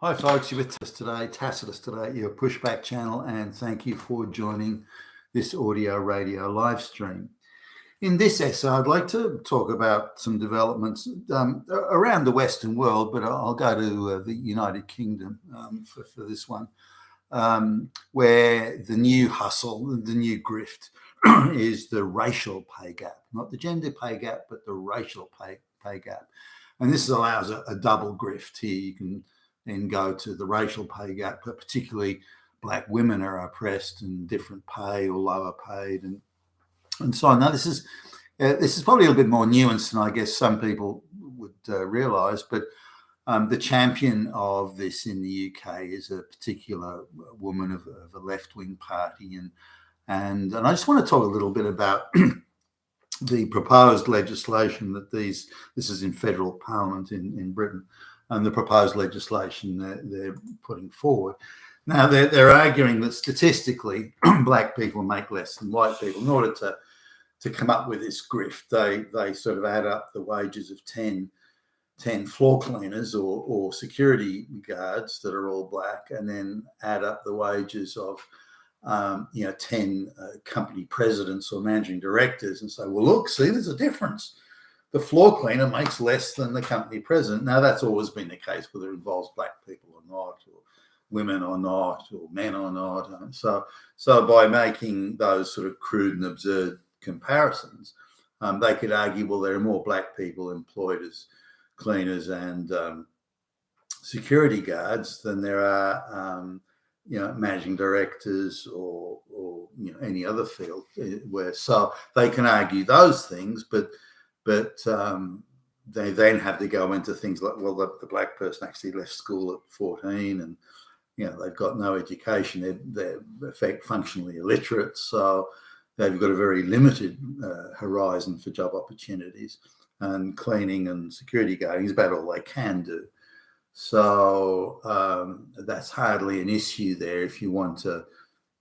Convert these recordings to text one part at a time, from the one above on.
Hi, folks. You're with us today, Tacitus today, your pushback channel, and thank you for joining this audio radio live stream. In this essay, I'd like to talk about some developments around the Western world, but I'll go to the United Kingdom for this one, where the new hustle, the new grift, is the racial pay gap, not the gender pay gap, but the racial pay gap. And this allows a double grift here. You can then go to the racial pay gap, but particularly black women are oppressed and different pay or lower paid and so on. Now, this is probably a little bit more nuanced than I guess some people would realise, but the champion of this in the UK is a particular woman of a left-wing party, and I just want to talk a little bit about the proposed legislation that this is in federal parliament in Britain, and the proposed legislation they're putting forward. Now, they're arguing that statistically, black people make less than white people. In order to come up with this grift, they sort of add up the wages of 10 floor cleaners or security guards that are all black, and then add up the wages of 10 company presidents or managing directors and say, well, look, see, there's a difference. The floor cleaner makes less than the company president. Now, that's always been the case, whether it involves black people or not, or women or not, or men or not. And so by making those sort of crude and absurd comparisons, they could argue, well, there are more black people employed as cleaners and security guards than there are managing directors or any other field where. So they can argue those things, but they then have to go into things like, well, the black person actually left school at 14, and they've got no education. They're in fact functionally illiterate, so they've got a very limited horizon for job opportunities. And cleaning and security guarding is about all they can do. So that's hardly an issue there. If you want to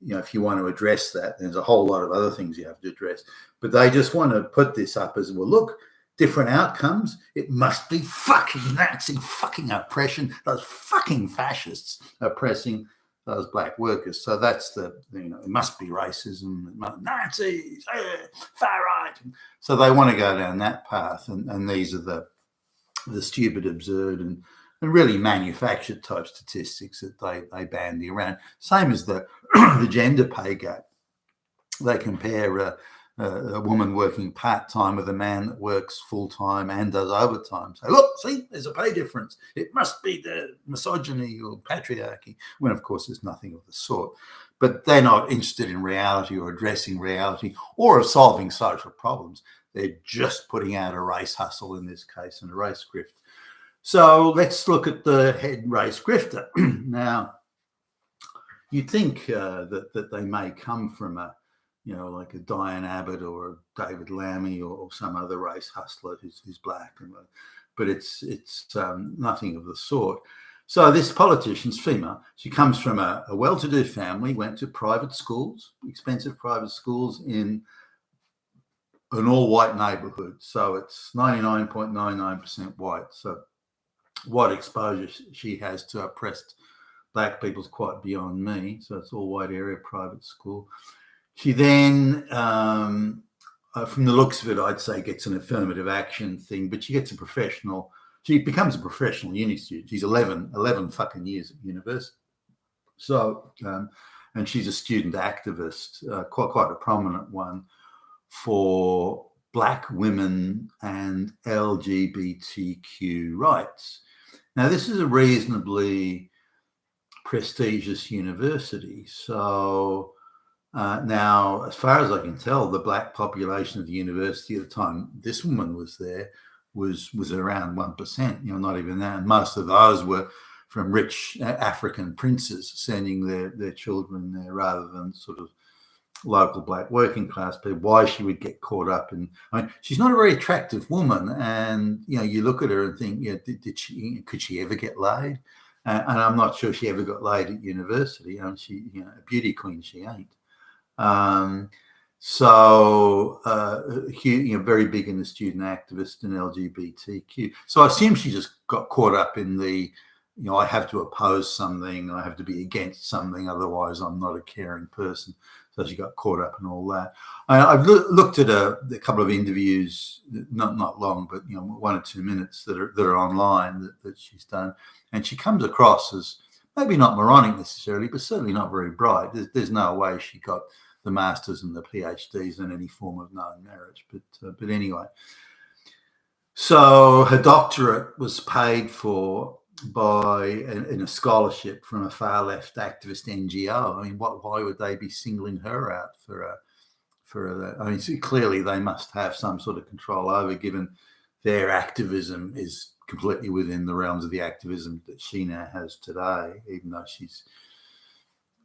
address that, there's a whole lot of other things you have to address. But they just want to put this up as, well, look, different outcomes. It must be fucking Nazi fucking oppression. Those fucking fascists oppressing those black workers. So that's it must be racism, Nazis, far right. So they want to go down that path, and these are the stupid, absurd, and really manufactured type statistics that they bandy around. Same as the gender pay gap. They compare a woman working part-time with a man that works full-time and does overtime. Say, look, see, there's a pay difference. It must be the misogyny or patriarchy, when of course there's nothing of the sort. But they're not interested in reality or addressing reality or of solving social problems. They're just putting out a race hustle in this case, and a race grift. So let's look at the head race grifter. Now, you'd think that they may come from like a Diane Abbott or a David Lammy or some other race hustler who's black, but it's nothing of the sort. So this politician's female. She comes from a well-to-do family, went to private schools, expensive private schools in an all-white neighbourhood. So it's 99.99% white. So what exposure she has to oppressed black people is quite beyond me. So it's all white area, private school. She then, from the looks of it, I'd say gets an affirmative action thing, but she becomes a professional uni student. She's 11 fucking years at university. So, and she's a student activist, quite a prominent one for black women and LGBTQ rights. Now, this is a reasonably prestigious university. So now, as far as I can tell, the black population of the university at the time this woman was there was around 1%, not even that. And most of those were from rich African princes sending their children there rather than sort of local black working class people. Why she would get caught up in, she's not a very attractive woman, and you look at her and think, could she ever get laid? And I'm not sure she ever got laid at university. She, a beauty queen she ain't. Very big in the student activist and LGBTQ. So I assume she just got caught up in the I have to oppose something, I have to be against something, otherwise I'm not a caring person. So she got caught up in all that. I've looked at a couple of interviews, not long, but 1 or 2 minutes that are online that she's done, and she comes across as maybe not moronic necessarily, but certainly not very bright. There's no way she got the masters and the PhDs in any form of known merit. But anyway, so her doctorate was paid for in a scholarship from a far left activist NGO. I mean, why would they be singling her out for that? I mean, clearly they must have some sort of control over, given their activism is completely within the realms of the activism that she now has today, even though she's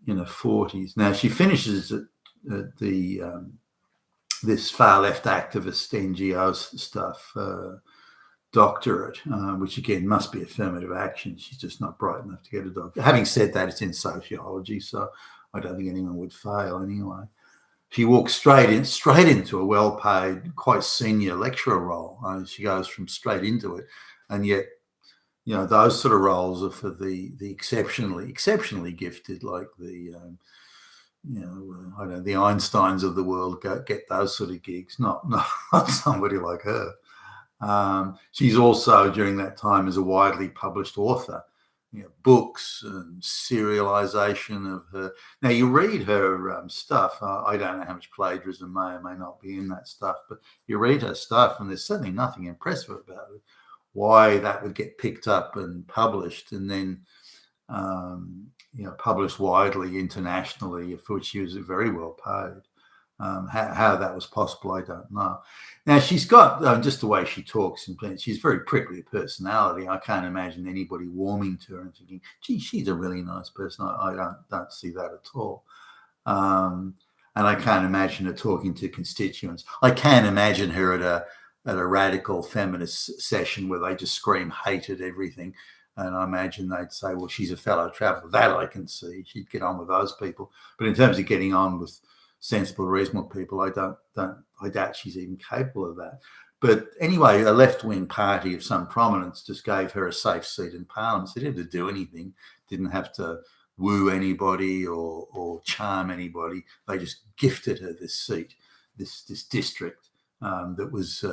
in her 40s. Now she finishes at the this far left activist NGO stuff. Doctorate, which again must be affirmative action. She's just not bright enough to get a doctorate. Having said that, it's in sociology, so I don't think anyone would fail anyway. She walks straight into a well-paid, quite senior lecturer role. She goes from straight into it, and yet, those sort of roles are for the exceptionally gifted, like the I don't know, the Einsteins of the world get those sort of gigs, not somebody like her. She's also, during that time, as a widely published author, books and serialization of her. Now, you read her stuff. I don't know how much plagiarism may or may not be in that stuff, but you read her stuff, and there's certainly nothing impressive about it. Why that would get picked up and published, and then published widely internationally, for which she was very well paid. How that was possible, I don't know. Now, she's got, just the way she talks, and she's a very prickly personality. I can't imagine anybody warming to her and thinking, gee, she's a really nice person. I don't see that at all. And I can't imagine her talking to constituents. I can't imagine her at a radical feminist session where they just scream hate at everything. And I imagine they'd say, well, she's a fellow traveller. That I can see. She'd get on with those people. But in terms of getting on with sensible, reasonable people, I doubt she's even capable of that. But anyway, a left-wing party of some prominence just gave her a safe seat in Parliament. So she didn't have to do anything, didn't have to woo anybody or charm anybody. They just gifted her this seat, this district that was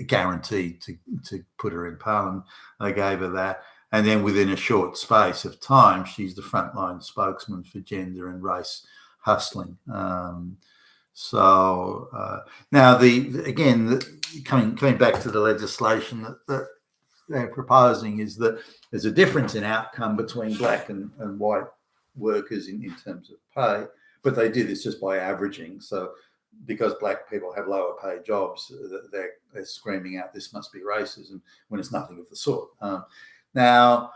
guaranteed to put her in Parliament. They gave her that. And then within a short space of time, she's the frontline spokesman for gender and race hustling. Now, coming back to the legislation that they're proposing, is that there's a difference in outcome between black and white workers in terms of pay, but they do this just by averaging. So because black people have lower paid jobs, they're screaming out, this must be racism, when it's nothing of the sort. Now,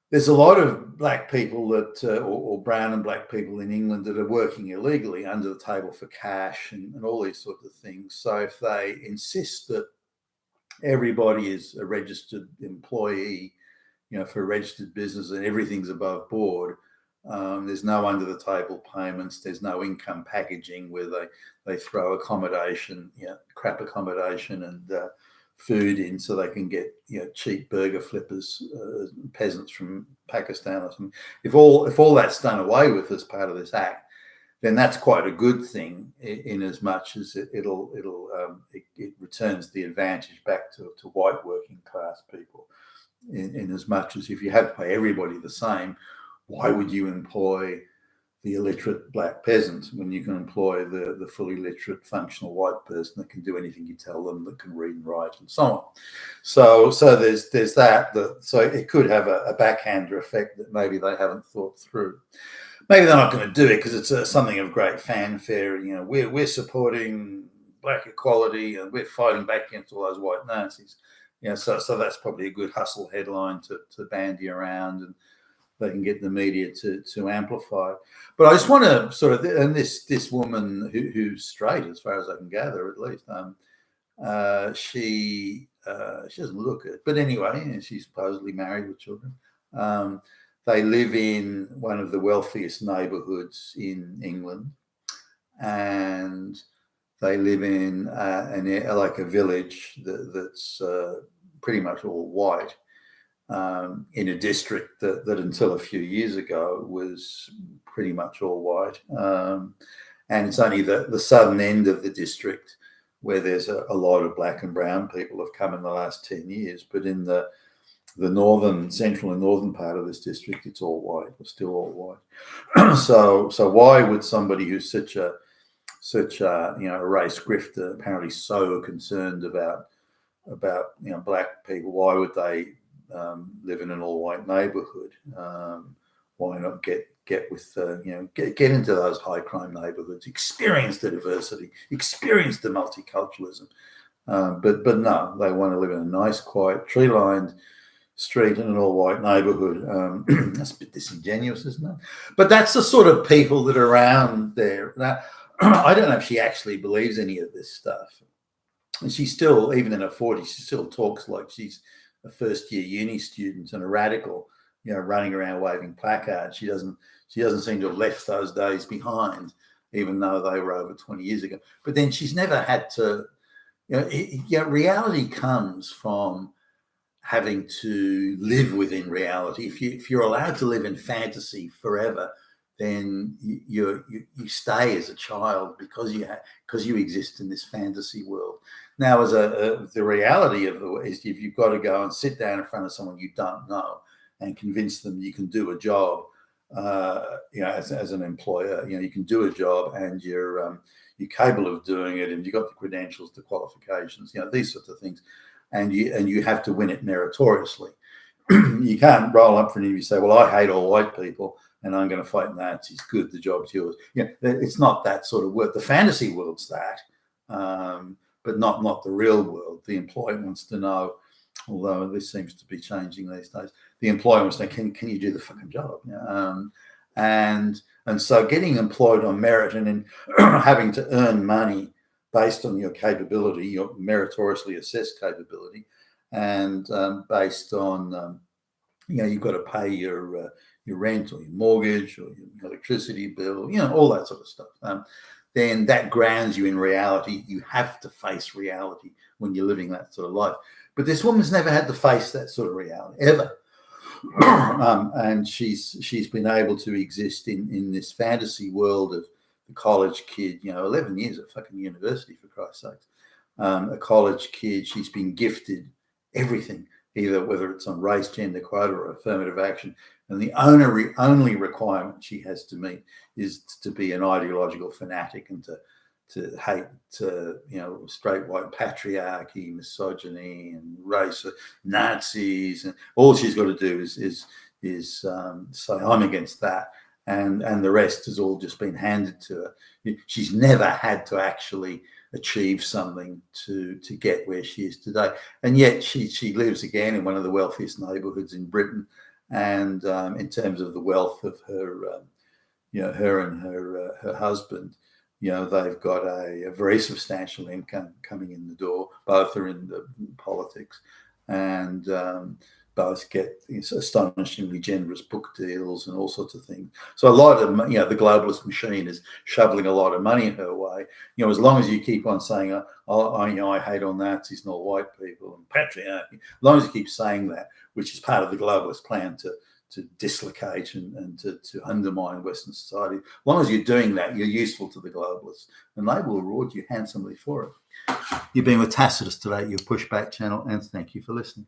there's a lot of black people or brown and black people in England that are working illegally under the table for cash and all these sorts of things. So if they insist that everybody is a registered employee, for a registered business, and everything's above board, there's no under the table payments, there's no income packaging where they throw accommodation, crap accommodation and food in so they can get cheap burger flippers, peasants from Pakistan or something. If all that's done away with as part of this act, then that's quite a good thing, in as much as it returns the advantage back to white working class people. In as much as if you have to pay everybody the same, why would you employ the illiterate black peasant when you can employ the fully literate functional white person that can do anything you tell them, that can read and write and so on? So there's that. So it could have a backhander effect that maybe they haven't thought through. Maybe they're not going to do it because it's something of great fanfare. We're supporting black equality and we're fighting back against all those white Nazis. So that's probably a good hustle headline to bandy around, and they can get the media to amplify. But I just want to sort of, and this woman who's straight, as far as I can gather, at least, she doesn't look it. But anyway, she's supposedly married with children. They live in one of the wealthiest neighbourhoods in England, and they live in like a village that's pretty much all white. in a district that until a few years ago was pretty much all white. And it's only the southern end of the district where there's a lot of black and brown people have come in the last 10 years. But in the northern, central and northern part of this district, it's all white, it's still all white. So why would somebody who's such a a race grifter, apparently so concerned about black people, why would they live in an all-white neighborhood? Why not get with get into those high crime neighborhoods, experience the diversity, experience the multiculturalism? But no, they want to live in a nice, quiet, tree-lined street in an all-white neighborhood. That's a bit disingenuous, isn't it? But that's the sort of people that are around there. Now, I don't know if she actually believes any of this stuff. And she still, even in her 40s, she still talks like she's a first-year uni student and a radical, running around waving placards. She doesn't seem to have left those days behind, even though they were over 20 years ago. But then she's never had to, reality comes from having to live within reality. If you're allowed to live in fantasy forever, then you stay as a child because you exist in this fantasy world. Now, as the reality of it is, if you've got to go and sit down in front of someone you don't know and convince them you can do a job, as an employer, you can do a job and you're capable of doing it, and you've got the credentials, the qualifications, these sorts of things, and you have to win it meritoriously. You can't roll up for an interview and say, well, I hate all white people and I'm going to fight Nazis. Good, the job's yours. It's not that sort of work. The fantasy world's that, but not the real world. The employer wants to know, although this seems to be changing these days, the employer wants to know, can you do the fucking job? And so getting employed on merit and then having to earn money based on your capability, your meritoriously assessed capability, and based on, you've got to pay your rent or your mortgage or your electricity bill, all that sort of stuff. Then that grounds you in reality. You have to face reality when you're living that sort of life. But this woman's never had to face that sort of reality, ever. And she's been able to exist in this fantasy world of the college kid, 11 years at fucking university, for Christ's sakes. A college kid, she's been gifted everything, either whether it's on race, gender quota, or affirmative action. And the only requirement she has to meet is to be an ideological fanatic and to hate, straight white patriarchy, misogyny, and race, Nazis, and all she's got to do is say, I'm against that, and the rest has all just been handed to her. She's never had to actually achieve something to get where she is today, and yet she lives again in one of the wealthiest neighborhoods in Britain, and in terms of the wealth of her, her and her husband, they've got a very substantial income coming in the door. Both are in the politics, and both get astonishingly generous book deals and all sorts of things. So a lot of, the globalist machine is shoveling a lot of money her way. As long as you keep on saying, I hate all Nazis and all white people and patriarchy, as long as you keep saying that, which is part of the globalist plan to dislocate and to undermine Western society, as long as you're doing that, you're useful to the globalists, and they will reward you handsomely for it. You've been with Tacitus today, your Pushback channel, and thank you for listening.